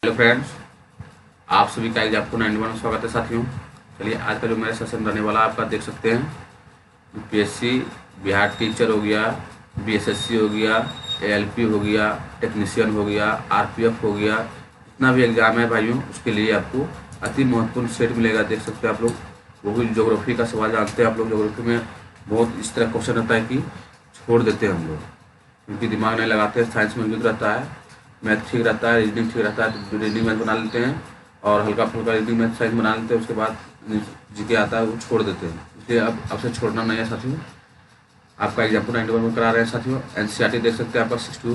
Hello friends, आप सभी का एग्जाम को 91 में स्वागत है साथियों। चलिए आज का जो मेरा सेशन रहने वाला आपका देख सकते हैं। यूपीएससी बिहार टीचर हो गया, बीएसएससी हो गया, एएलपी हो गया, टेक्नीशियन हो गया, आरपीएफ हो गया, जितना भी एग्जाम है भाइयों उसके लिए आपको अति महत्वपूर्ण सेट मिलेगा। देख सकते हैं आप लोग, वो भी ज्योग्राफी का सवाल जानते हैं आप लोग। ज्योग्राफी में बहुत इस तरह क्वेश्चन रहता है कि छोड़ देते हैं हम लोग, क्योंकि दिमाग नहीं लगाते हैं। साइंस में वीक रहता है, मैथ ठीक रहता है, रीजनिंग ठीक रहता है, तो रीजनिंग मैथ बना लेते हैं और हल्का फुल्का रीजनिंग मैथ साइंस बना लेते हैं। उसके बाद जीके आता है वो छोड़ देते हैं। इसलिए अब से छोड़ना नहीं है साथियों। आपका एग्जाम्पल 91 में करा रहे हैं साथियों। एनसीईआरटी देख सकते हैं आपका 6 to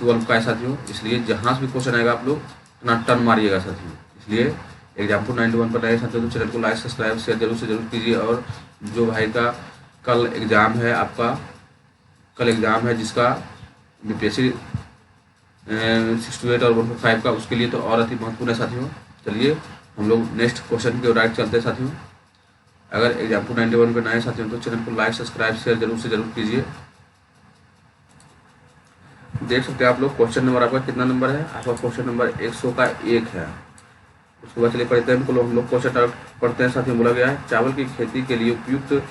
12 का है साथियों। इसलिए जहाँ से भी क्वेश्चन आएगा आप लोग इतना टर्न मारिएगा साथियों। इसलिए एग्जाम्पल 91 पर रहे साथियों, तो चैनल को लाइक सब्सक्राइब शेयर जरूर से जरूर कीजिए। और जो भाई का कल एग्ज़ाम है, आपका कल एग्ज़ाम है जिसका बीपीएससी 68 और 145 का, उसके लिए तो और अति महत्वपूर्ण है साथियों। चलिए हम लोग नेक्स्ट क्वेश्चन के राइट चलते हैं साथियों। अगर एग्जाम्पल 91 पे नए साथियों तो चैनल को लाइक सब्सक्राइब शेयर जरूर से जरूर कीजिए। देख सकते हैं आप लोग, क्वेश्चन नंबर आपका कितना नंबर है? आपका क्वेश्चन नंबर 100 का 1 है। उसके बाद चलिए पढ़ते हैं। हम लोग क्वेश्चन पढ़ते हैं साथियों। बोला गया है चावल की खेती के लिए उपयुक्त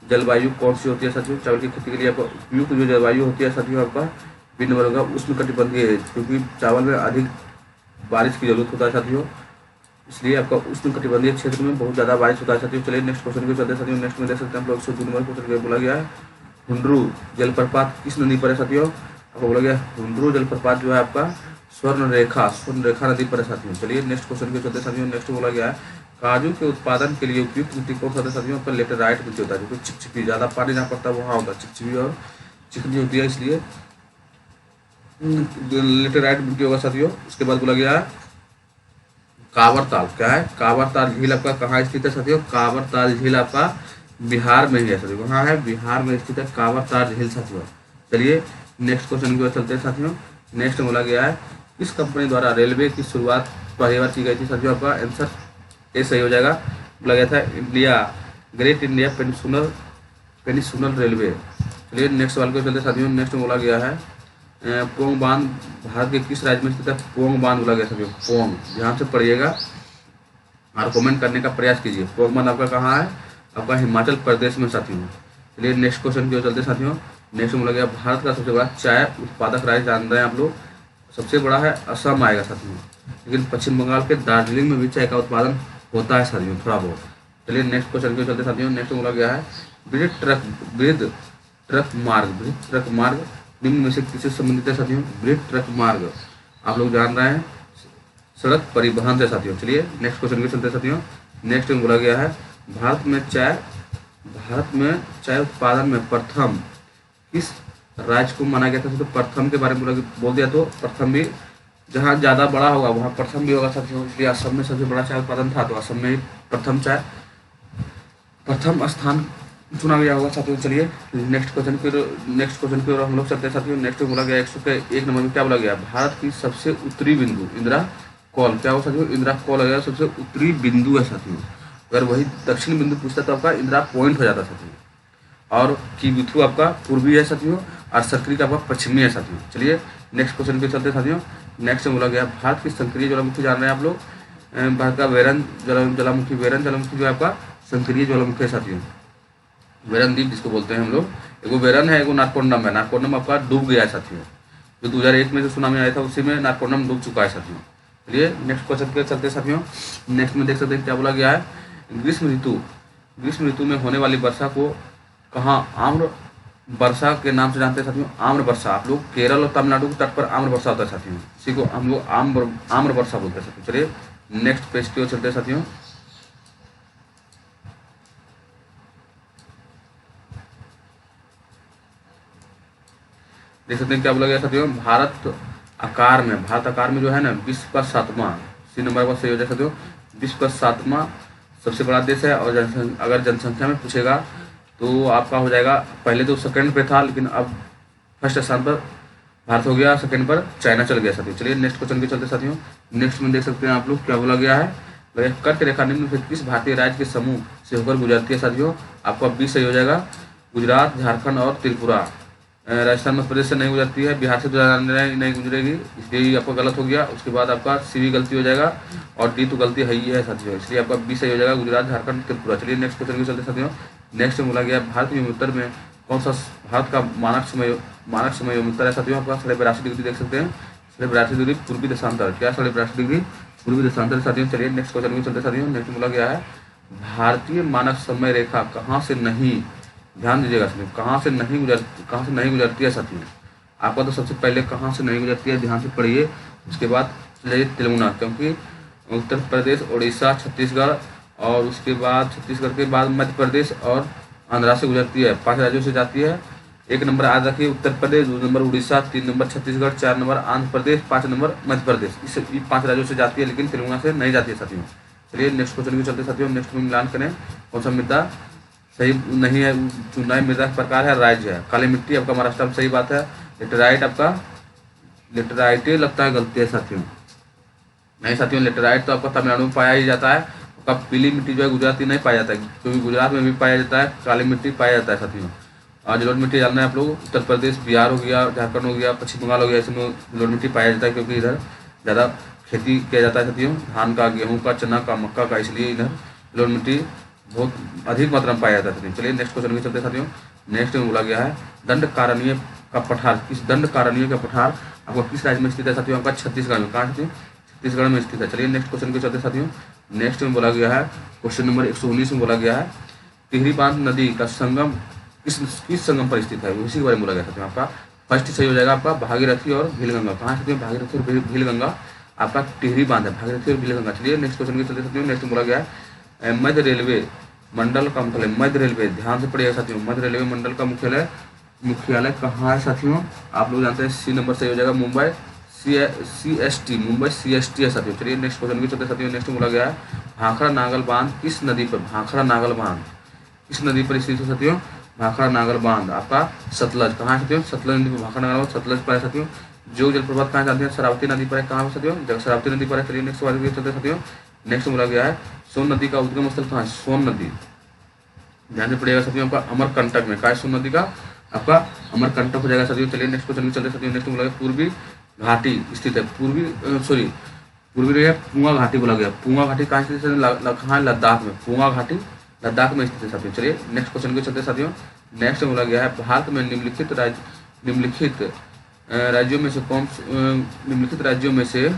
जलवायु कौन सी होती है साथियों? चावल की खेती के लिए आपका उपयुक्त जो जलवायु होती है साथियों, आपका बी नंबर होगा उष्णकटिबंधीय है, क्योंकि चावल में अधिक बारिश की जरूरत होता है साथियों। इसलिए आपका उष्णकटिबंधीय क्षेत्र में बहुत ज़्यादा बारिश होता है साथियों। चलिए नेक्स्ट क्वेश्चन को चलते हैं साथियों। नेक्स्ट में देख सकते हैं हम लोग 102 नंबर क्वेश्चन बोला गया है हुंड्रू जलप्रपात किस नदी पर है साथियों? आपको बोला गया हुंड्रू जलप्रपात जो है आपका स्वर्ण रेखा नदी पर है साथियों। चलिए नेक्स्ट क्वेश्चन को चलते हैं साथियों। नेक्स्ट बोला गया है काजू के उत्पादन के लिए उपयुक्त मिट्टी कौन सा होता है साथियों? आपका लेटेराइट मिट्टी होता है, जो चिपचिपी ज़्यादा पानी ना पड़ता वहाँ होता है, चिपचिपी और चिकनी होती है, इसलिए लेटेराइट मिट्टी होगा साथियों। उसके बाद बोला गया है कांवर ताल, क्या है? कांवर ताल झील आपका कहाँ स्थित है साथियों? कांवर ताल झील आपका बिहार में ही है साथियों। कहाँ है? बिहार में स्थित है कांवर ताल झील साथियों। चलिए नेक्स्ट क्वेश्चन की ओर चलते हैं साथियों। नेक्स्ट बोला गया है किस कंपनी द्वारा रेलवे की शुरुआत पहली बार की गई थी साथियों? आपका आंसर ए सही हो जाएगा। बोला गया था India great India peninsular railway. चलिए नेक्स्ट सवाल को चलते साथियों। नेक्स्ट बोला गया है पोंग बांध भारत के किस राज्य में स्थित है? पोंग बांध बोला गया साथियों। पोंग, ध्यान से पढ़िएगा और कमेंट करने का प्रयास कीजिए। पोंग बांध आपका कहाँ है? आपका हिमाचल प्रदेश में साथियों। चलिए नेक्स्ट क्वेश्चन की ओर चलते साथियों। नेक्स्ट बोला गया भारत का सबसे बड़ा चाय उत्पादक राज्य जान रहे हैं आप लोग? सबसे बड़ा है असम आएगा साथियों, लेकिन पश्चिम बंगाल के दार्जिलिंग में भी चाय का उत्पादन होता है साथियों, थोड़ा बहुत। चलिए नेक्स्ट क्वेश्चन की ओर चलते साथियों। नेक्स्ट बोला गया है वृहद ट्रक मार्ग निम्न में से किससे संबंधित है साथियों? वृहद ट्रक मार्ग आप लोग जान रहे हैं सड़क परिवहन से साथियों। चलिए नेक्स्ट क्वेश्चन के चलते साथियों। नेक्स्ट में बोला गया है भारत में चाय उत्पादन में प्रथम किस राज्य को माना गया था? तो प्रथम के बारे में बोल दिया, तो प्रथम भी जहाँ ज़्यादा बड़ा होगा वहाँ प्रथम भी होगा साथियों। इसलिए असम में सबसे बड़ा चाय उत्पादन था, तो असम में प्रथम स्थान चुना गया होगा साथियों। चलिए नेक्स्ट क्वेश्चन की ओर हम लोग चलते हैं साथियों। नेक्स्ट बोला गया 101 नंबर में क्या बोला गया? भारत की सबसे उत्तरी बिंदु इंदिरा कॉल, क्या हो साथियों? इंदिरा कॉल अगर सबसे उत्तरी बिंदु है साथियों। अगर वही दक्षिण बिंदु पूछता तो आपका इंदिरा पॉइंट हो जाता साथियों। और किबिथु आपका पूर्वी है साथियों, और सक्रिय आपका पश्चिमी है साथियों। चलिए नेक्स्ट क्वेश्चन पे चलते साथियों। नेक्स्ट बोला गया भारत की सक्रिय ज्वालामुखी जान रहे हैं आप लोग? भारत का वेरन ज्वालामुखी जो आपका सक्रिय ज्वालामुखी है साथियों। वेरन द्वीप जिसको बोलते हैं हम लोग, एगो वेरन है, एगो नारकोंडम है। नारकोंडम आपका डूब गया है साथियों, जो 2001 में जो सुनामी आया था उसी में नारकोंडम डूब चुका है साथियों। चलिए नेक्स्ट क्वेश्चन के चलते साथियों। नेक्स्ट में देख सकते हैं क्या बोला गया है ग्रीष्म ऋतु में होने वाली वर्षा को कहाँ आम्र वर्षा के नाम से जानते हैं साथियों? आम्र वर्षा आप लोग केरल और तमिलनाडु के तट पर आम्र वर्षा होता है साथियों, इसी को हम लोग आम्र वर्षा बोलते हैं साथियों। चलिए नेक्स्ट पेज की ओर चलते हैं साथियों। देख सकते हैं क्या बोला गया साथियों? भारत आकार में जो है ना विश्व का 7वां, सी नंबर पर सही हो जाए साथियों। विश्व का 7वां सबसे बड़ा देश है, और अगर जनसंख्या में पूछेगा तो आपका हो जाएगा, पहले तो सेकंड पे था लेकिन अब फर्स्ट स्थान पर भारत हो गया, सेकंड पर चाइना चल गया साथियों। चलिए नेक्स्ट क्वेश्चन के चलते साथियों। नेक्स्ट में देख सकते हैं आप लोग क्या बोला गया है? कर्क रेखा निम्न से किस भारतीय राज्य के समूह से होकर गुजरती है साथियों? आपका 20 सही हो जाएगा। गुजरात, झारखंड और त्रिपुरा। राजस्थान मध्य प्रदेश से नहीं गुजरती है, बिहार से नहीं गुजरेगी, इसलिए ये आपका गलत हो गया। उसके बाद आपका सी भी गलती हो जाएगा और डी तो गलती है ही है साथियों, इसलिए आपका बी सही हो जाएगा, गुजरात, झारखंड, त्रिपुरा। चलिए नेक्स्ट क्वेश्चन के चलते साथियों। नेक्स्ट बोला गया भारत उत्तर में कौन सा भारत का मानक समय उत्तर है साथियों? आपका 82.82 डिग्री देख सकते हैं, 82.82 डिग्री पूर्वी देशांतर। क्या 82.82 डिग्री पूर्वी देशांतर साथियों? चलिए नेक्स्ट क्वेश्चन के चलते साथियों। नेक्स्ट बोला गया है भारतीय मानक समय रेखा कहाँ से नहीं, ध्यान दीजिएगा साथियों, कहाँ से नहीं गुजरती है साथियों? आपका तो सबसे पहले कहाँ से नहीं गुजरती है, ध्यान से पढ़िए। उसके बाद चलिए तेलंगाना, क्योंकि उत्तर प्रदेश, उड़ीसा, छत्तीसगढ़ और उसके बाद छत्तीसगढ़ के बाद मध्य प्रदेश और आंध्रा से गुजरती है, 5 राज्यों से जाती है। 1 नंबर याद रखिए Uttar Pradesh, 2 number Orissa, 3 number Chhattisgarh, 4 number Andhra Pradesh, 5 number Madhya Pradesh. इस 5 राज्यों से जाती है, लेकिन तेलंगाना से नहीं जाती है साथियों। चलिए नेक्स्ट क्वेश्चन के चलते साथियों। नेक्स्ट में मिलान करें, कौन सा मृदा सही नहीं है, चुनाई मृदा का प्रकार है राज्य है। काली मिट्टी आपका महाराष्ट्र में, सही बात है। लेटेराइट आपका लेटेराइट लगता है, गलती है साथियों, नहीं साथियों, लेटेराइट तो आपका तमिलनाडु में पाया ही जाता है। आपका पीली मिट्टी जो है गुजराती नहीं पाया जाता है, क्योंकि गुजरात में भी पाया जाता है, काली मिट्टी पाया जाता है साथियों। और जलोढ़ मिट्टी जानना है आप लोग, उत्तर प्रदेश, बिहार हो गया, झारखंड हो गया, पश्चिम बंगाल हो गया, इसमें जलोढ़ मिट्टी पाया जाता है, क्योंकि इधर ज़्यादा खेती किया जाता है साथियों, धान का, गेहूँ का, चना का, मक्का का, इसलिए इधर जलोढ़ मिट्टी बहुत अधिक मात्रा में पाया जाता है साथियों। चलिए नेक्स्ट क्वेश्चन के चलते साथियों। नेक्स्ट में बोला गया है दंडकारण्य का पठार, किस दंडकारण्य का पठार आपको किस राज्य में स्थित है साथियों? आपका छत्तीसगढ़ में। कहाँ साथियों? छत्तीसगढ़ में स्थित है। चलिए नेक्स्ट क्वेश्चन के चलते साथियों। नेक्स्ट में बोला गया है क्वेश्चन नंबर 119 में बोला गया है टिहरी बांध नदी का संगम किस संगम पर स्थित है, इसी के बारे में बोला गया साथियों। आपका फर्स्ट सही हो जाएगा आपका भागीरथी और भीलगंगा। कहाँ साथियों? भागीरथी और भीलगंगा आपका टिहरी बांध है, भागीरथी और भीलगंगा। चलिए नेक्स्ट क्वेश्चन के चलते साथियों। नेक्स्ट बोला गया है मध्य रेलवे मंडल का मुख्यालय, मध्य रेलवे, ध्यान से पढ़िएगा साथियों, मध्य रेलवे मंडल का मुख्यालय कहाँ है साथियों? आप लोग जानते हैं, सी नंबर सही हो जाएगा, मुंबई CST, मुंबई CST है साथियों। चलिए नेक्स्ट क्वेश्चन के चलते साथियों। नेक्स्ट बोला गया है भाखड़ा नागल बांध किस नदी पर, भाखड़ा नागल बांध किस नदी पर स्थित है साथियों? भाखड़ा नागल बांध आपका सतलज। कहाँ है साथियों? सतलज नदी पर भाखड़ा नागल सतलज पर है साथियों। जो जलप्रपात कहाँ जाते हैं? शरावती नदी पर है। कहाँ पर साथियों? शरावती नदी पर है। चलिए नेक्स्ट बात के चलते साथियों। नेक्स्ट बोला गया है सोन नदी का उद्गम स्थल कहाँ है? सोन नदी, ध्यान से पड़ेगा साथियों, आपका अमरकंटक में। कहा है सोन नदी का? आपका अमरकंटक हो जाएगा साथियों। चलिए नेक्स्ट क्वेश्चन के चलते साथियों। नेक्स्ट बोला गया पूर्वी घाटी स्थित है, पूर्वी पुंगा घाटी बोला गया। पुंगा घाटी कहाँ स्थित है? कहाँ है? लद्दाख में। पुंगा घाटी लद्दाख में स्थित है साथियों। चलिए नेक्स्ट क्वेश्चन के चलते साथियों। नेक्स्ट बोला गया है भारत में निम्नलिखित राज्यों में से निम्नलिखित राज्यों में से,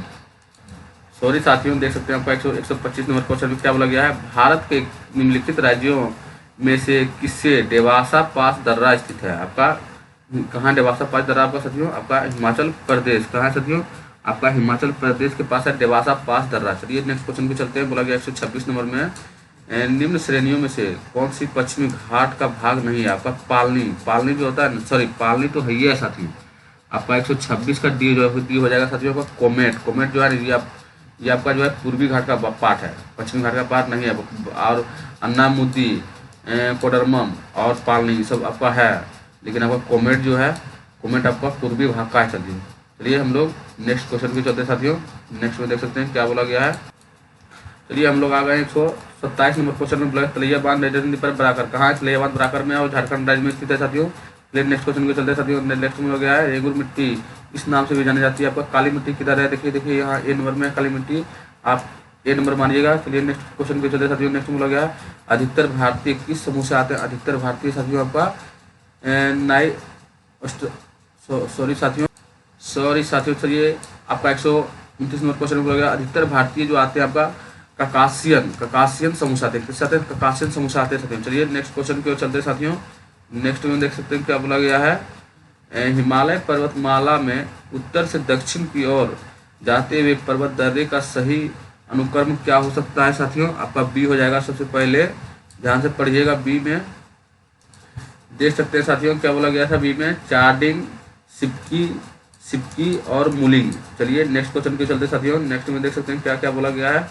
सॉरी साथियों देख सकते हैं आपका 125 नंबर क्वेश्चन में क्या बोला गया है? भारत के निम्नलिखित राज्यों में से किससे डेवासा पास दर्रा स्थित है? आपका कहाँ डेवासा पास दर्रा आपका साथियों? आपका हिमाचल प्रदेश। कहाँ है साथियों? आपका हिमाचल प्रदेश के पास है डेवासा पास दर्रा। चलिए नेक्स्ट क्वेश्चन पे चलते हैं। बोला गया 126 नंबर में निम्न श्रेणियों में से कौन सी पश्चिमी घाट का भाग नहीं है? आपका पालनी जो होता है, सॉरी पालनी तो है ही है साथियों। आपका 126 का डी जो हो जाएगा साथियों आपका कोमेट जो है ये आपका जो है पूर्वी घाट का पार्ट है, पश्चिमी घाट का पार्ट नहीं है। और अन्नामुदी, कोडरमम और पालनी सब आपका है, लेकिन आपका कोमेट जो है, कोमेट आपका पूर्वी भाग का है साथियों। चलिए हम लोग नेक्स्ट क्वेश्चन पे चलते साथियों। नेक्स्ट में देख सकते हैं क्या बोला गया है। चलिए हम लोग आ गए 127 नंबर क्वेश्चन में बोला तलैया बांध नदी पर बराकर। कहाँ है तलैया बांध? बराकर में और झारखंड राज्य में स्थित है साथियों। चलिए नेक्स्ट क्वेश्चन पे चलते साथियों। नेक्स्ट में हो गया है रेगुर मिट्टी इस नाम से भी जानी जाती है। आपका काली मिट्टी किधर है? देखिए यहाँ ए नंबर में काली मिट्टी, आप ए नंबर मानिएगा। चलिए नेक्स्ट क्वेश्चन पे चलते साथियों। नेक्स्ट बोला गया अधिकतर भारतीय किस समूह से आते हैं? अधिकतर भारतीय साथियों आपका सॉरी साथियों चलिए आपका 129 नंबर क्वेश्चन बोला गया अधिकतर भारतीय जो आते हैं आपका ककासियन समूह से आते हैं। किससे आते हैं? ककासियन समूह से आते हैं साथियों। चलिए नेक्स्ट क्वेश्चन के चलते साथियों। नेक्स्ट में देख सकते हैं क्या बोला गया है हिमालय पर्वतमाला में उत्तर से दक्षिण की ओर जाते हुए पर्वत दर्रे का सही अनुक्रम क्या हो सकता है साथियों? आपका बी हो जाएगा। सबसे पहले ध्यान से पढ़िएगा, बी में देख सकते हैं साथियों क्या बोला गया था बी में चार्डिंग, सिपकी और मुलिंग। चलिए नेक्स्ट क्वेश्चन के चलते साथियों। नेक्स्ट में देख सकते हैं क्या क्या बोला गया है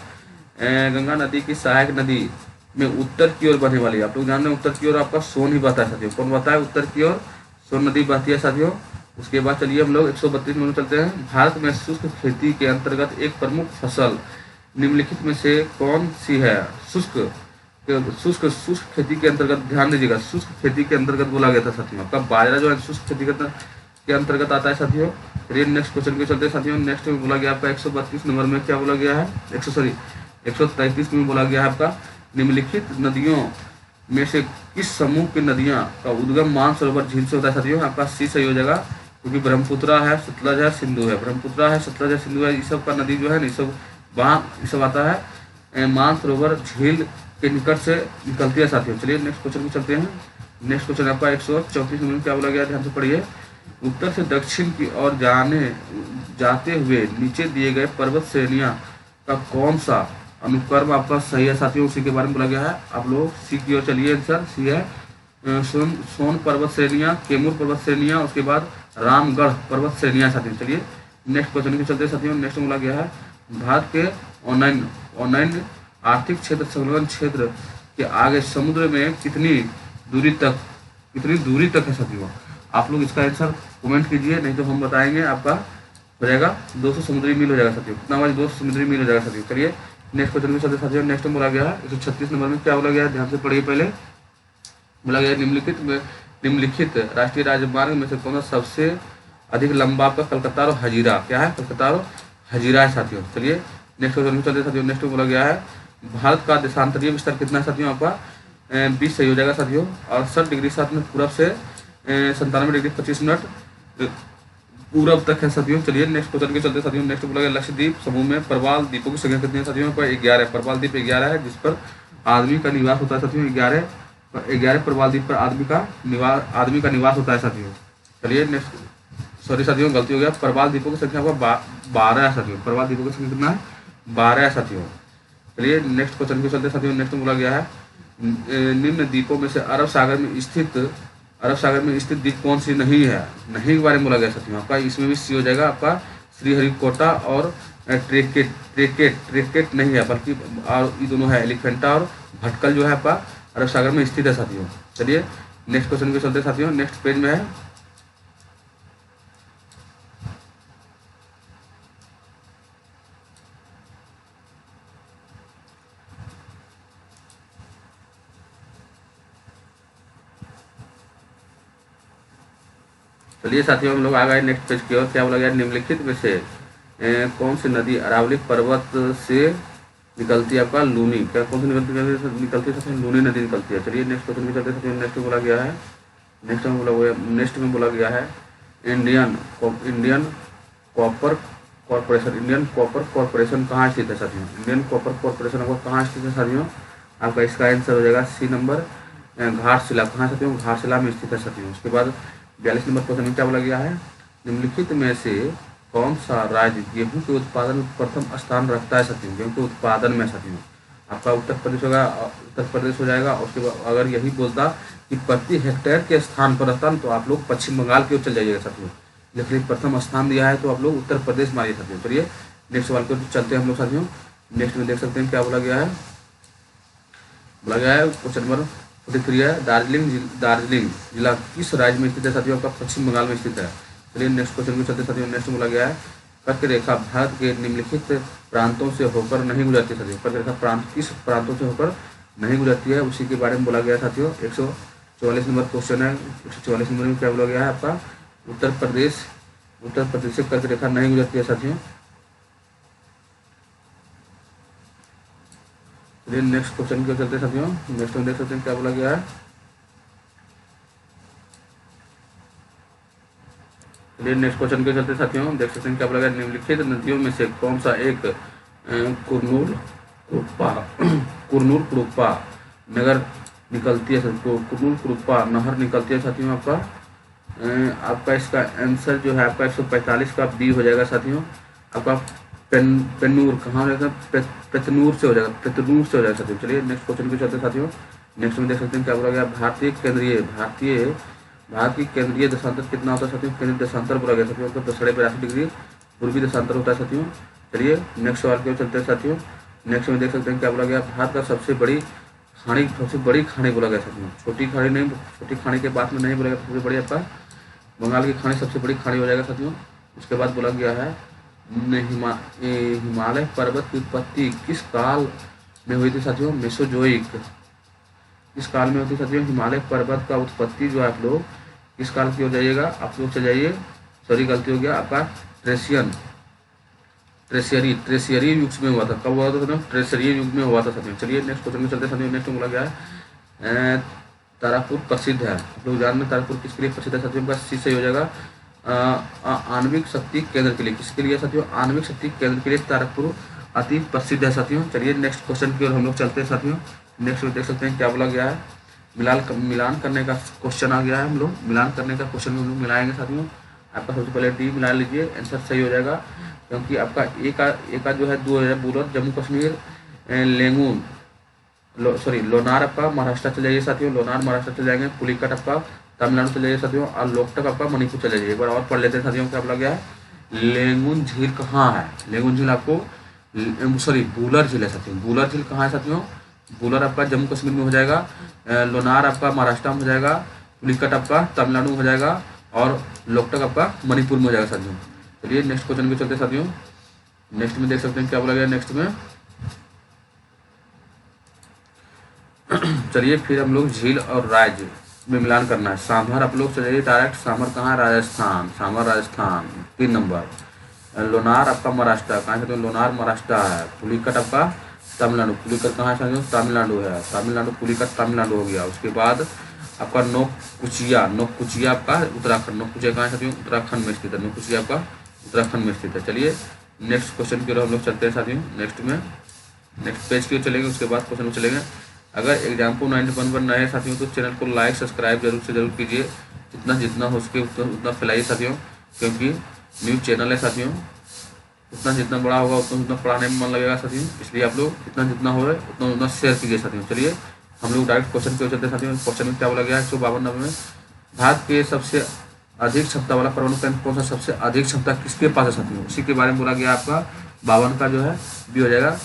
गंगा नदी की सहायक नदी में उत्तर की ओर बहने वाली, आप लोग जान रहे हैं उत्तर की ओर आपका सोन ही बहता है साथियों। कौन बहता है? उत्तर की ओर सोन नदी बहती है साथियों। उसके बाद चलिए हम लोग 132 में चलते हैं। भारत में शुष्क खेती के अंतर्गत एक प्रमुख फसल निम्नलिखित में से कौन सी है? शुष्क शुष्क शुष्क खेती के अंतर्गत ध्यान दीजिएगा, शुष्क खेती के अंतर्गत बोला गया था साथियों। आपका बाजरा जो है शुष्क खेती के अंतर्गत आता है साथियों। चलिए नेक्स्ट क्वेश्चन के चलते साथियों। नेक्स्ट में बोला गया आपका 132 नंबर में क्या बोला गया है, 133 में बोला गया है आपका, निम्नलिखित नदियों में से किस समूह की नदियां का उद्गम मानसरोवर झील से होता है साथियों। आपका सी सही हो जाएगा, क्योंकि ब्रह्मपुत्रा है, सतलज है, सिंधु है। ब्रह्मपुत्रा है, सतलज है, सिंधु है, ये सब का नदी जो है ना, ये सब वहाँ ये सब आता है मानसरोवर झील के निकट से निकलती है साथियों। चलिए नेक्स्ट क्वेश्चन में चलते हैं। नेक्स्ट क्वेश्चन आपका 134 नंबर में क्या बोला गया, ध्यान से पढ़िए। उत्तर से दक्षिण की ओर जाते हुए नीचे दिए गए पर्वत श्रेणियां का कौन सा अनुक्रम आपका सही है साथियों, उसी के बारे में बोला गया है। आप लोग सी की ओर चलिए, आंसर सी है। सोन पर्वत श्रेणियां, कैमूर पर्वत श्रेणियां, उसके बाद रामगढ़ पर्वत श्रेणियां साथियों। चलिए नेक्स्ट क्वेश्चन के चलते साथियों। नेक्स्ट बोला गया है, भारत के ऑनलाइन आर्थिक क्षेत्र संलग्न क्षेत्र के आगे समुद्र में कितनी दूरी तक है साथियों। आप लोग इसका आंसर कमेंट कीजिए, नहीं तो हम बताएंगे। आपका हो जाएगा 200 समुद्री मील हो जाएगा साथियों। कितना हमारे 200 समुद्री मील हो जाएगा साथियों। चलिए नेक्स्ट क्वेश्चन में चलते साथियों। नेक्स्ट में बोला गया है 136 नंबर में क्या बोला गया है, ध्यान से पढ़िए। पहले बोला गया निम्नलिखित राष्ट्रीय राजमार्ग में से कौन सा सबसे अधिक लंबा आपका कलकत्ता और हजीरा, क्या है, कलकत्ता और हजीरा है साथियों। चलिए नेक्स्ट क्वेश्चन में चलते साथियों। नेक्स्ट में बोला गया है, भारत का देशांतरीय विस्तार कितना है साथियों। आपका 20 सही हो जाएगा साथियों। 68 डिग्री 7 मिनट पूरब से 97 डिग्री 25 मिनट पूरब तक है साथियों। चलिए नेक्स्ट क्वेश्चन के चलते साथियों। नेक्स्ट बोला गया, लक्षद्वीप समूह में प्रवाल द्वीपों की संख्या कितनी है साथियों। आपका 11 प्रवाल द्वीप 11 है, जिस पर आदमी का निवास होता है साथियों। 11 प्रवाल द्वीप पर आदमी का निवास होता है साथियों। चलिए नेक्स्ट, सॉरी साथियों गलती हो गया, प्रवाल द्वीपों की संख्या आपका 12 है साथियों। प्रवाल द्वीपों की संख्या कितना है, 12 है साथियों। चलिए नेक्स्ट क्वेश्चन के चलते साथियों। नेक्स्ट बोला गया है, निम्न द्वीपों में से अरब सागर में स्थित द्वीप कौन सी नहीं है। नहीं के बारे में बोला गया साथियों। आपका इसमें भी सी हो जाएगा, आपका श्रीहरिकोटा और ट्रेकेट नहीं है, बल्कि और ये दोनों है, एलिफेंटा और भटकल जो है आपका अरब सागर में स्थित है साथियों। चलिए नेक्स्ट क्वेश्चन के चलते साथियों। नेक्स्ट पेज में है, चलिए साथियों हम लोग आ गए नेक्स्ट पेज की ओर। क्या बोला गया, निम्नलिखित में से कौन सी नदी अरावली पर्वत से निकलती है। आपका लूनी, क्या कौन सी निकलती है साथियों, लूनी नदी निकलती है। चलिए नेक्स्ट क्वेश्चन में चलते साथियों। नेक्स्ट में बोला गया है, नेक्स्ट में बोला गया है, इंडियन कॉपर कॉरपोरेशन कहाँ स्थित है साथियों। इंडियन कॉपर कॉरपोरेशन आपको कहाँ स्थित है साथियों। आपका इसका आंसर हो जाएगा सी नंबर, घाटशिला। कहाँ साथियों, घाटशिला में स्थित है साथियों। उसके बाद 42 नंबर क्वेश्चन में क्या बोला गया है, निम्नलिखित में से कौन सा राज्य गेहूं के उत्पादन में प्रथम स्थान रखता है साथियों। गेहूं के उत्पादन में साथियों आपका उत्तर प्रदेश होगा, उत्तर प्रदेश हो जाएगा। उसके बाद अगर यही बोलता कि प्रति हेक्टेयर के स्थान पर रहता तो आप लोग पश्चिम बंगाल की ओर चल जाइएगा साथियों, लेकिन प्रथम स्थान दिया है तो आप लोग उत्तर प्रदेश मारिए साथियों। चलिए नेक्स्ट सवाल की ओर चलते हैं हम लोग साथियों। नेक्स्ट में देख सकते हैं क्या बोला गया है, बोला गया है क्वेश्चन नंबर 43 है, दार्जिलिंग जिला किस राज्य में स्थित है साथियों। आपका पश्चिम बंगाल में स्थित है। चलिए नेक्स्ट क्वेश्चन को चलते साथियों। नेक्स्ट बोला गया है, कर्क रेखा भारत के निम्नलिखित प्रांतों से होकर नहीं गुजरती साथियों। कर्क रेखा किस प्रांतों से होकर नहीं गुजरती है, उसी के बारे में बोला गया साथियों। 144 नंबर क्वेश्चन है। 144 नंबर में क्या बोला गया है, आपका उत्तर प्रदेश से कर्क रेखा नहीं गुजरती है साथियों। चलिए नेक्स्ट क्वेश्चन के चलते साथियों। नेक्स्ट में देख सकते हैं क्या बोला गया है, चलिए नेक्स्ट क्वेश्चन के चलते साथियों देख सकते हैं क्या बोला गया, निम्नलिखित नदियों में से कौन सा एक कुरनूल कुरुप्पा नगर निकलती है। कुरनूल कुरुप्पा नहर निकलती है साथियों। आपका इसका आंसर जो है आपका 145 का बी हो जाएगा साथियों। आपका पेन्नूर कहाँ हो जाएगा, पेतनूर से हो जाएगा साथियों। चलिए नेक्स्ट क्वेश्चन के चलते साथियों। नेक्स्ट में देख सकते हैं क्या बोला गया, भारत की केंद्रीय देशांतर कितना होता है साथियों। केंद्रीय देशांतर बोला गया साथियों, 82 डिग्री पूर्वी देशांतर होता है साथियों। चलिए नेक्स्ट सवाल के चलते हैं साथियों। नेक्स्ट में देख सकते हैं क्या बोला गया, भारत का सबसे बड़ी खाड़ी बोला गया साथियों। छोटी खाड़ी नहीं, छोटी खाड़ी के बाद में नहीं बोला गया, सबसे बड़ी आपका बंगाल की खाड़ी सबसे बड़ी खाड़ी हो जाएगा साथियों। उसके बाद बोला गया है, हिमालय पर्वत की उत्पत्ति किस काल में हुई थी साथियों। मेसोजोइक किस काल में होती है साथियों? हिमालय पर्वत का उत्पत्ति जो है आप लोग किस काल की हो जाइएगा, आप लोग चले जाइए, सॉरी गलती हो गया आपका, ट्रेसियरी युग में हुआ था। कब हुआ था साथियों? ट्रेसियरी युग में हुआ था साथियों। चलिए नेक्स्ट क्वेश्चन में चलते हैं साथियों। नेक्स्ट बोला गया है तारापुर प्रसिद्ध है, आप लोग जान में तारापुर किसके लिए प्रसिद्ध है साथियों? का सी सही हो जाएगा, आणविक शक्ति केंद्र के लिए। किसके लिए साथियों? आणविक शक्ति केंद्र के लिए तारापुर अति प्रसिद्ध है साथियों। चलिए नेक्स्ट क्वेश्चन की ओर हम लोग चलते हैं साथियों। नेक्स्ट में देख सकते हैं क्या बोला गया है, मिलान करने का क्वेश्चन आ गया है। हम लोग मिलान करने का क्वेश्चन हम लोग मिलाएंगे साथियों। आपका सबसे पहले डी मिला लीजिए, आंसर सही हो जाएगा, क्योंकि आपका ए का जो है 2 है बूलर जम्मू कश्मीर, लेंगून सॉरी लोनार आपका महाराष्ट्र चले जाइए साथियों, लोनार महाराष्ट्र चले जाएंगे, पुलिकट आपका तमिलनाडु चले जाइए साथियों, और लोकटक आपका मणिपुर चले जाइए। एक बार और पढ़ लेते हैं साथियों क्या बोला गया है। लेंगुन झील कहाँ है? लेंगुन झील आपको सॉरी बूलर झील है साथियों। बूलर झील कहाँ है साथियों? बूलर आपका जम्मू कश्मीर में हो जाएगा, लोनार आपका महाराष्ट्र में हो जाएगा, पुलिकट आपका तमिलनाडु में हो जाएगा, और लोकटक आपका मणिपुर में हो जाएगा साथियों। चलिए नेक्स्ट क्वेश्चन पे चलते साथियों। नेक्स्ट में देख सकते हैं क्या बोला गया नेक्स्ट में। चलिए फिर हम लोग झील और राज्य में मिलान करना है। सांभर आप लोग चलिए डायरेक्ट, सांभर कहाँ है? राजस्थान, सांभर राजस्थान 3 नंबर। लोनार आपका महाराष्ट्र, कहाँ से? तो लोनार महाराष्ट्र है। पुलिकट आपका तमिलनाडु, पुलिकट कहाँ से? तमिलनाडु है, तमिलनाडु पुलिकट तमिलनाडु हो गया। उसके बाद आपका नौकुचिया आपका उत्तराखंड, नौकुचिया कहाँ से? उत्तराखंड में स्थित है, नौकुचिया आपका उत्तराखंड में स्थित है। चलिए नेक्स्ट क्वेश्चन की ओर हम लोग चलते हैं साथियों। नेक्स्ट पेज की ओर चलेंगे, उसके बाद क्वेश्चन में चलेंगे। अगर एग्जाम्पल 91 पर नए साथियों तो चैनल को लाइक सब्सक्राइब जरूर से जरूर कीजिए, जितना हो सके उतना फैलाइए साथियों, क्योंकि न्यूज़ चैनल है साथियों। उतना जितना बड़ा होगा उतना पढ़ाने में मन लगेगा साथियों, इसलिए आप लोग जितना हो उतना शेयर कीजिए साथियों। चलिए हम लोग डायरेक्ट क्वेश्चन की ओर चलते हैं साथियों। क्वेश्चन में क्या बोला गया है? 152 नंबर में भारत के सबसे अधिक क्षमता वाला परमाणु केंद्र कौन सा? सबसे अधिक क्षमता किसके पास है साथियों? उसी के बारे में बोला गया आपका 52 का जो है बी हो जाएगा।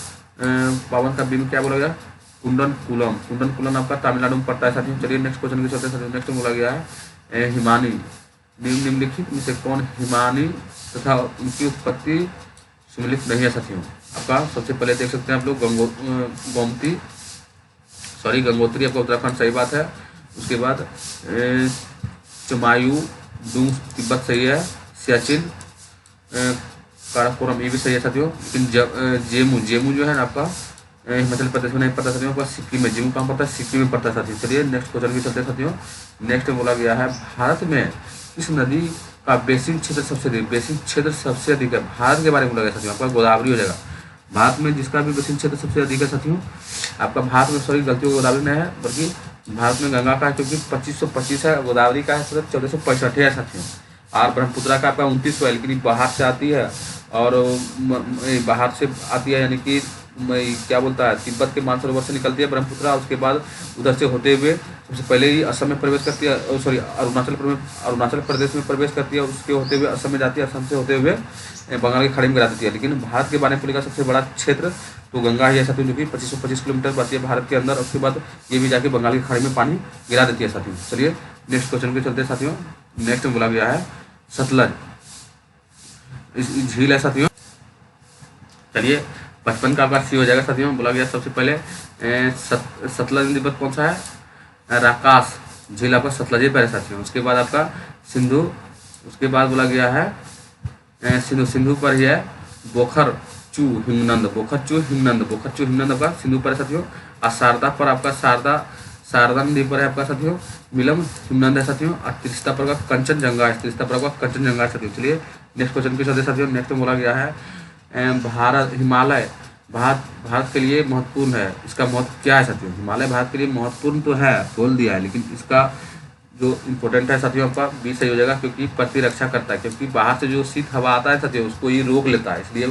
52 का बी में क्या बोला गया? कुंडनकुलम आपका तमिलनाडु में पड़ता है साथियों। चलिए नेक्स्ट क्वेश्चन के चलते हैं साथियों। नेक्स्ट में बोला गया है हिमानी, निम्नलिखित में से कौन हिमानी तथा उनकी उत्पत्ति सम्मिलित नहीं है साथियों? आपका सबसे पहले देख सकते हैं आप लोग गंगोत्री आपका उत्तराखंड, सही बात है। उसके बाद चमायू डूंग तिब्बत सही है, सियाचिन काराकोरम ये भी सही है साथियों। लेकिन जेमू जो है ना आपका हिमाचल प्रदेश में नहीं पड़ता साथियों, आपका सिक्किम में। जेमू कहाँ पड़ता है? सिक्किम में पड़ता है साथियों। चलिए नेक्स्ट क्वेश्चन भी चलते हैं साथियों। नेक्स्ट में बोला गया है भारत में किस नदी का बेसिन क्षेत्र सबसे अधिक है? भारत के बारे में बोला गया साथियों, आपका गोदावरी हो जाएगा। भारत में जिसका भी बेसिन क्षेत्र सबसे अधिक है साथियों, आपका भारत में सॉरी गलती गोदावरी नहीं है, बल्कि भारत में गंगा का है क्योंकि 2525 है, गोदावरी का है 1465 है साथियों, और ब्रह्मपुत्रा का आपका 29 है, लेकिन बाहर से आती है, और बाहर से आती है यानी कि क्या बोलता है, तिब्बत के मानसरोवर से निकलती है ब्रह्मपुत्रा। उसके बाद उधर से होते हुए सबसे पहले ही असम में प्रवेश करती है, सॉरी अरुणाचल प्रदेश में प्रवेश करती है, उसके होते हुए असम में जाती है, असम से होते हुए बंगाल की खाड़ी में गिरा देती है। लेकिन भारत के बारे में बोलेगा सबसे बड़ा क्षेत्र तो गंगा ही है साथियों, जो कि 2525 किलोमीटर बढ़ती है भारत के अंदर। उसके बाद ये भी जाके बंगाल की खाड़ी में पानी गिरा देती है साथियों। चलिए नेक्स्ट क्वेश्चन पे चलते हैं साथियों। नेक्स्ट में बोला गया है सतलज, इस झील है साथियों। चलिए 55 का आपका सी हो जाएगा साथियों। बोला गया सबसे पहले सतलज नदी कौन सा है? राकास झील आपका सतलज पर है साथियों। उसके बाद आपका सिंधु, उसके बाद बोला गया है सिंधु पर ही है बोखरचू हिमनंद आपका सिंधु पर है साथियों। और शारदा पर आपका शारदा नदी पर है आपका साथियों मिलम हिमनंद है साथियों। और त्रिस्ता पर का कंचनजंगा है साथियों। चलिए नेक्स्ट क्वेश्चन के चलते साथियों। नेक्स्ट में बोला गया है हिमालय भारत के लिए महत्वपूर्ण है, इसका महत्व क्या है साथियों? हिमालय भारत के लिए महत्वपूर्ण तो है, बोल दिया है, लेकिन इसका जो इम्पोर्टेंट है साथियों आपका बी सही हो जाएगा, क्योंकि प्रतिरक्षा करता है, क्योंकि बाहर से जो शीत हवा आता है साथियों उसको ये रोक लेता है। इसलिए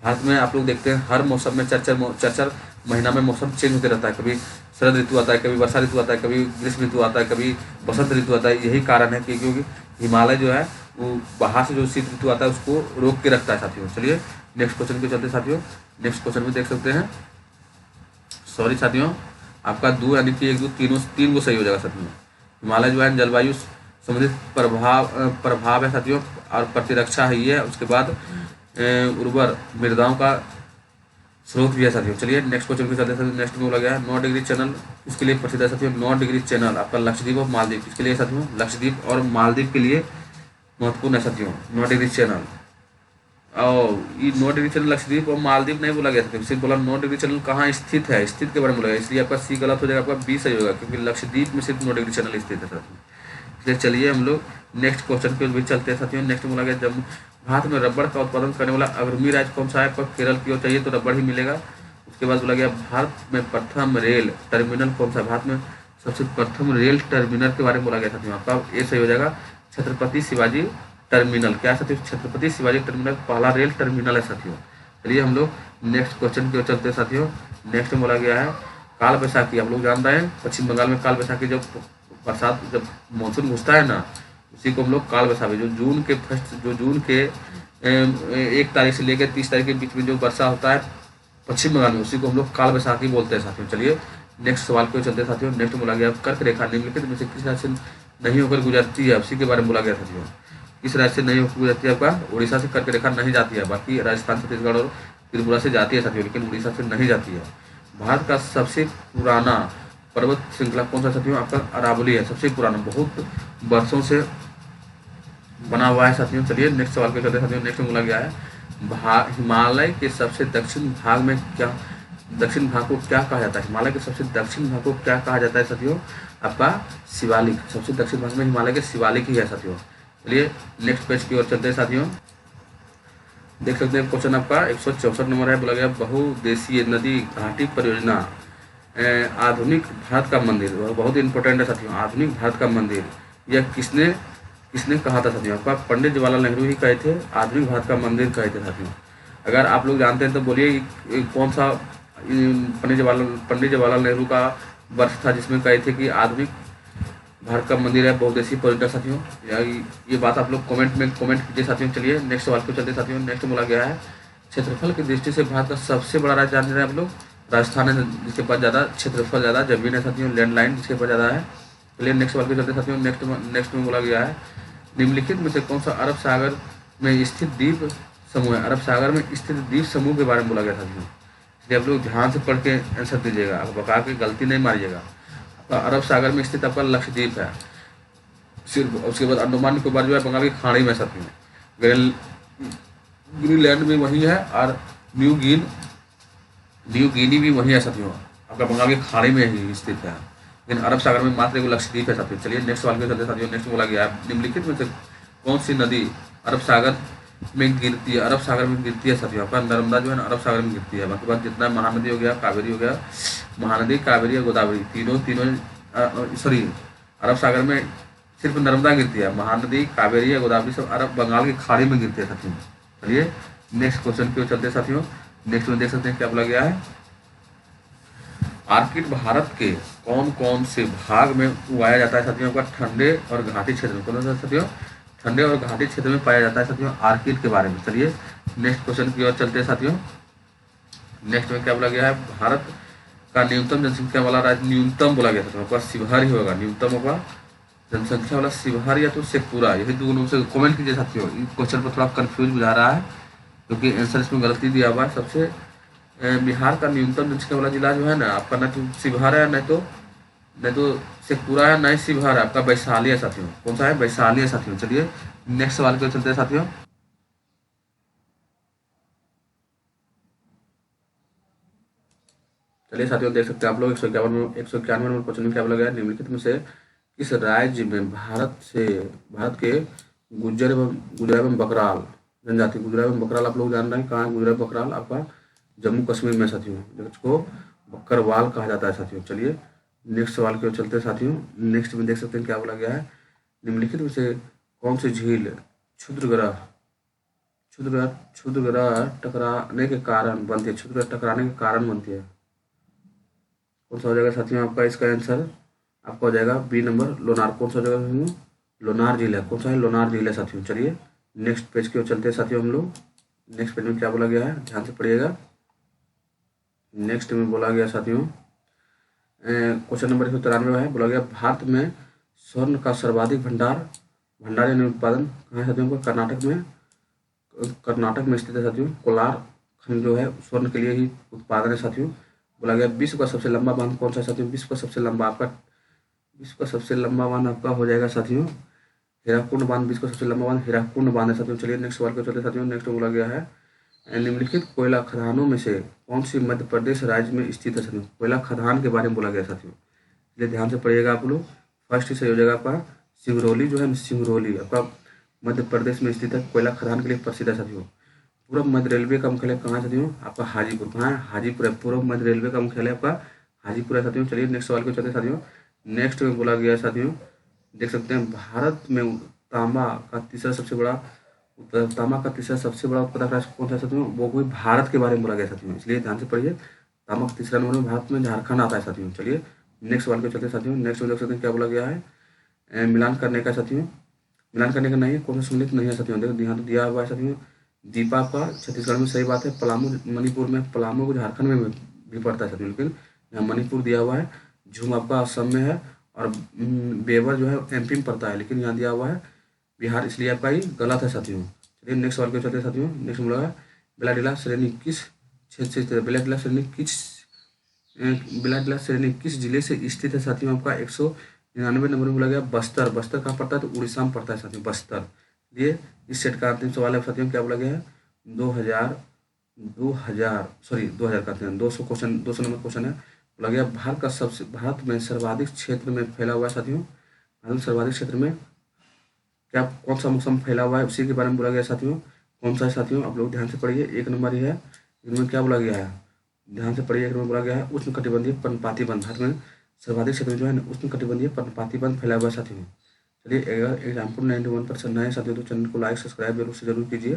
भारत में आप लोग देखते हैं हर मौसम में चार महीना में मौसम चेंज होते रहता है। कभी शरद ऋतु आता है, कभी वर्षा ऋतु आता है, कभी ग्रीष्म ऋतु आता है, कभी बसंत ऋतु आता है। यही कारण है कि क्योंकि हिमालय जो है वो बाहर से जो शीत ऋतु आता है उसको रोक के रखता है साथियों। चलिए नेक्स्ट क्वेश्चन पे चलते साथियों। नेक्स्ट क्वेश्चन में देख सकते हैं, सॉरी साथियों आपका 2 यानी कि 1 2 3 को सही हो जाएगा साथियों। हिमालय जो है जलवायु संबंधित प्रभाव है साथियों, और प्रतिरक्षा है ये। उसके बाद उर्वर मृदाओं का स्रोत भी है साथियों। चलिए नेक्स्ट क्वेश्चन पे चलते हैं साथियों। नेक्स्ट में बोला गया है 9 डिग्री चैनल किसके लिए प्रसिद्ध है साथियों। 9 डिग्री चैनल आपका लक्षद्वीप और मालदीव किसके लिए साथियों, लक्षद्वीप और मालदीव के लिए महत्वपूर्ण है साथियों 9 डिग्री चैनल। और ये 9 डिग्री चैनल लक्षद्वीप और मालदीव नहीं बोला गया था, सिर्फ बोला 9 डिग्री चैनल कहाँ स्थित है, स्थित के बारे में बोला गया, इसलिए आपका सी गलत हो जाएगा, आपका बी सही होगा, क्योंकि लक्षद्वीप में सिर्फ 9 डिग्री चैनल स्थित है साथियों। इसलिए चलिए हम लोग नेक्स्ट क्वेश्चन पे भी चलते हैं साथियों। नेक्स्ट बोला गया जब भारत में रबड़ का उत्पादन करने वाला अग्रणी राज्य कौन सा है, आपको केरल की ओर चाहिए तो रबड़ ही मिलेगा। उसके बाद बोला गया भारत में प्रथम रेल टर्मिनल कौन सा है, भारत में सबसे प्रथम रेल टर्मिनल के बारे में बोला गया साथियों, आपका ये सही हो जाएगा छत्रपति शिवाजी टर्मिनल। क्या है साथियों, छत्रपति शिवाजी टर्मिनल पहला रेल टर्मिनल है साथियों। चलिए हम लोग नेक्स्ट क्वेश्चन की ओर चलते हैं साथियों। नेक्स्ट में बोला गया है काल बैसाखी, आप लोग जान रहे हैं पश्चिम बंगाल में काल बैसाखी जब बरसात जब मानसून घुसता है ना, उसी को हम लोग काल बैसाखी जो जून के 1 तारीख से लेकर 30 तारीख के बीच में जो वर्षा होता है पश्चिम बंगाल में, उसी को हम लोग काल बैसाखी बोलते हैं साथियों। चलिए नेक्स्ट सवाल को चलते हैं साथियों। नेक्स्ट बोला गया कर्क रेखा निम्नलिखित में से किस राज्य से नहीं होकर गुजरती है, उसी के बारे में बोला गया साथियों। किस राज्य से नहीं होकर गुजरती है, आपका उड़ीसा से कर्क रेखा नहीं जाती है, बाकी राजस्थान, छत्तीसगढ़ और त्रिपुरा से जाती है साथियों, लेकिन उड़ीसा से नहीं जाती है। भारत का सबसे पुराना पर्वत श्रृंखला कौन सा साथियों, आपका अरावली है, सबसे पुराना, बहुत वर्षों से बना हुआ है साथियों। चलिए नेक्स्ट सवाल पे चलते हैं साथियों। नेक्स्ट में बोला गया है हिमालय के सबसे दक्षिण भाग में क्या, दक्षिण भाग को क्या कहा जाता है, हिमालय के सबसे दक्षिण भाग को क्या कहा जाता है साथियों, आपका शिवालिक, सबसे दक्षिण भाग में हिमालय के शिवालिक ही है साथियों। चलिए नेक्स्ट पेज की ओर चलते हैं साथियों। देख सकते हैं क्वेश्चन आपका 164 नंबर है, बोला गया बहुउद्देशीय नदी घाटी परियोजना आधुनिक भारत का मंदिर, बहुत इंपॉर्टेंट है साथियों, आधुनिक भारत का मंदिर, यह किसने किसने कहा था साथियों, आपका पंडित जवाहरलाल नेहरू ही कहे थे, आधुनिक भारत का मंदिर कहे थे साथियों। अगर आप लोग जानते हैं तो बोलिए कौन सा पंडित जवाहरलाल नेहरू का वर्ष था जिसमें कहे थे कि आधुनिक भारत का मंदिर है बहुउद्देशीय परियोजना साथियों। ये बात आप लोग कमेंट में कमेंट कीजिए साथियों। चलिए नेक्स्ट सवाल पे चलते साथियों। नेक्स्ट बोला गया है क्षेत्रफल की दृष्टि से भारत का सबसे बड़ा राज्य जान रहे हैं आप लोग, राजस्थान है जिसके पास ज़्यादा क्षेत्रफल, ज़्यादा जमीन है साथियों, लैंड लाइन जिसके पास ज़्यादा है। चलिए नेक्स्ट सवाल पे चलते साथियों। नेक्स्ट में बोला गया है निम्नलिखित में से कौन सा अरब सागर में स्थित द्वीप समूह है, अरब सागर में स्थित द्वीप समूह के बारे में बोला गया साथियों। इसलिए आप लोग ध्यान से पढ़ के आंसर दीजिएगा, आप बका के गलती नहीं मारिएगा। आपका अरब सागर में स्थित आपका लक्षद्वीप है, सिर्फ उसके बाद अंडमान निकोबार जो है बंगाल की खाड़ी में साथियों, ग्रीनलैंड भी वही है और न्यू गिनी भी वही है साथियों, आपका बंगाल की खाड़ी में ही स्थित है, लेकिन अरब सागर में मात्र एक लक्षद्वीप है साथियों। चलिए नेक्स्ट सवाल पे चलते साथियों। नेक्स्ट बोला गया है निम्नलिखित में से कौन सी नदी अरब सागर में गिरती है, अरब सागर में गिरती है साथियों, आपका नर्मदा जो है ना अरब सागर में गिरती है। बाकी बात जितना महानदी हो गया, कावेरी हो गया, महानदी, कावेरी और गोदावरी तीनों सॉरी अरब सागर में सिर्फ नर्मदा गिरती है, महानदी, कावेरी या गोदावरी सब अरब बंगाल की खाड़ी में गिरती है साथियों। चलिए नेक्स्ट क्वेश्चन की ओर चलते साथियों। नेक्स्ट में देख सकते हैं क्या बोला गया है आर्किड भारत के कौन कौन से भाग में उगाया जाता है साथियों, आपका ठंडे और घाटी क्षेत्र में, कौन सा साथियों, ठंडे और घाटी क्षेत्र में पाया जाता है साथियों आर्किड के बारे में। चलिए नेक्स्ट क्वेश्चन की ओर चलते हैं साथियों। नेक्स्ट में क्या बोला गया है भारत का न्यूनतम जनसंख्या वाला राज्य, न्यूनतम बोला गया था आपका शिवहर ही होगा, न्यूनतम होगा जनसंख्या वाला शिवहर या तो शेखपुरा, यही दोनों से कमेंट कीजिए साथियों। इस क्वेश्चन पर थोड़ा कंफ्यूज बुझा रहा है क्योंकि आंसर इसमें गलती दिया हुआ है। सबसे बिहार का न्यूनतम जनसंख्या वाला जिला जो है ना आपका न तो शिवहर है, नहीं तो शेखपुरा है, नहीं शिवहर है, आपका वैशाली है साथियों। कौन सा है, वैशाली है साथियों। चलिए नेक्स्ट सवाल पे चलते हैं साथियों। चलिए साथियों देख सकते हैं आप लोग 191 नंबर क्वेश्चन में क्या बोला गया निम्नलिखित में से किस राज्य में भारत के गुज्जर एवं बकराल जनजाति, गुजरा एवं बकराल आप लोग जान रहे हैं कहाँ है गुजरा बकराल, आपका जम्मू कश्मीर में साथियों, जिसको बकरवाल कहा जाता है साथियों। चलिए नेक्स्ट सवाल की ओर चलते हैं साथियों। नेक्स्ट में देख सकते हैं क्या बोला गया है निम्नलिखित में से कौन सी झील क्षुद्रग्रह टकराने के कारण बनती है, क्षुद्रग्रह टकराने के कारण बनती है, कौन सा हो जाएगा साथियों, आपका इसका आंसर आपका हो जाएगा बी नंबर लोनार। कौन सा हो जाएगा साथियों, लोनार झील है, कौन सा है, लोनार झील है साथियों। चलिए नेक्स्ट पेज की ओर चलते हैं साथियों हम लोग। नेक्स्ट पेज में क्या बोला गया है ध्यान से पढ़िएगा। नेक्स्ट में बोला गया साथियों क्वेश्चन नंबर 193 है, बोला गया भारत में स्वर्ण का सर्वाधिक भंडार यानी उत्पादन कहाँ है साथियों को, कर्नाटक में स्थित है साथियों, कोलार खनिज जो है स्वर्ण के लिए ही उत्पादन है साथियों। बोला गया विश्व का सबसे लंबा बांध कौन सा है साथियों? विश्व का सबसे लंबा बांध आपका हो जाएगा साथियों हीराकुंड बांध। विश्व का सबसे लंबा बांध हीराकुंड बांध है साथियों। चलिए नेक्स्ट सवाल को चलते साथियों। नेक्स्ट बोला गया है निम्नलिखित कोयला खदानों में से कौन सी मध्य प्रदेश राज्य में स्थित है साथियों? कोयला खदान के बारे में बोला गया साथियों, इसलिए ध्यान से पढ़िएगा आप लोग। फर्स्ट सही हो जाएगा आपका सिंगरौली जो है, सिंगरौली आपका मध्य प्रदेश में स्थित है, कोयला खदान के लिए प्रसिद्ध है साथियों। पूर्व मध्य रेलवे का मुख्यालय कहाँ है साथियों? आपका हाजीपुर। कहाँ है? हाजीपुर है। पूर्व मध्य रेलवे का मुख्यालय आपका हाजीपुर है साथियों। चलिए नेक्स्ट सवाल को चलते साथियों। नेक्स्ट में बोला गया साथियों, देख सकते हैं भारत में तांबा का तीसरा सबसे बड़ा उत्पादक राज्य कौन सा साथियों? वो कोई भारत के बारे में बोला गया साथियों, इसलिए ध्यान से पढ़िए। तांबा का तीसरा नंबर में भारत में झारखंड आता है साथियों। चलिए नेक्स्ट सवाल को चलते साथियों। नेक्स्ट में देख सकते हैं क्या बोला गया है, मिलान करने का साथियों। मिलान करने का नहीं है, कौन सा सम्मिलित नहीं है साथियों? देखो ध्यान दिया हुआ है साथियों। दीपा का छत्तीसगढ़ में, सही बात है। पलामू मणिपुर में, पलामू को झारखंड में भी पड़ता है साथियों, लेकिन यहाँ मणिपुर दिया हुआ है। झूम आपका असम में है और बेवर जो है एमपी में पड़ता है, लेकिन यहाँ दिया हुआ है बिहार, इसलिए आपका ये गलत है साथियों। चलिए नेक्स्ट सवाल को चलते साथियों। नेक्स्ट बोला है बेलाडीला श्रेणी किस क्षेत्र से स्थित है? बेलाडीला श्रेणी किस जिले से स्थित है साथियों? आपका 199 नंबर में बोला गया बस्तर। बस्तर कहाँ पड़ता है? तो उड़ीसा में पड़ता है साथियों, बस्तर। ये इस सेट का अंतिम सवाल है साथियों। क्या बोला गया है? 2000 का 200 नंबर क्वेश्चन है। बोला गया भारत में सर्वाधिक क्षेत्र में फैला हुआ है साथियों। भारत में सर्वाधिक क्षेत्र में क्या कौन सा मौसम फैला हुआ है, उसी के बारे में बोला गया साथियों। कौन सा है साथियों? आप लोग ध्यान से पढ़िए। एक नंबर ही है, इनमें क्या बोला गया है? ध्यान से पढ़िए। एक नंबर बोला गया है उष्ण कटिबंधीय पर्णपाती वन। भारत में सर्वाधिक क्षेत्र में जो है उष्ण कटिबंधीय पर्णपाती वन फैला हुआ है साथियों। चलिए अगर एग्जाम्पल 91% नए साथियों तो चैनल को लाइक सब्सक्राइब जरूर से जरूर कीजिए।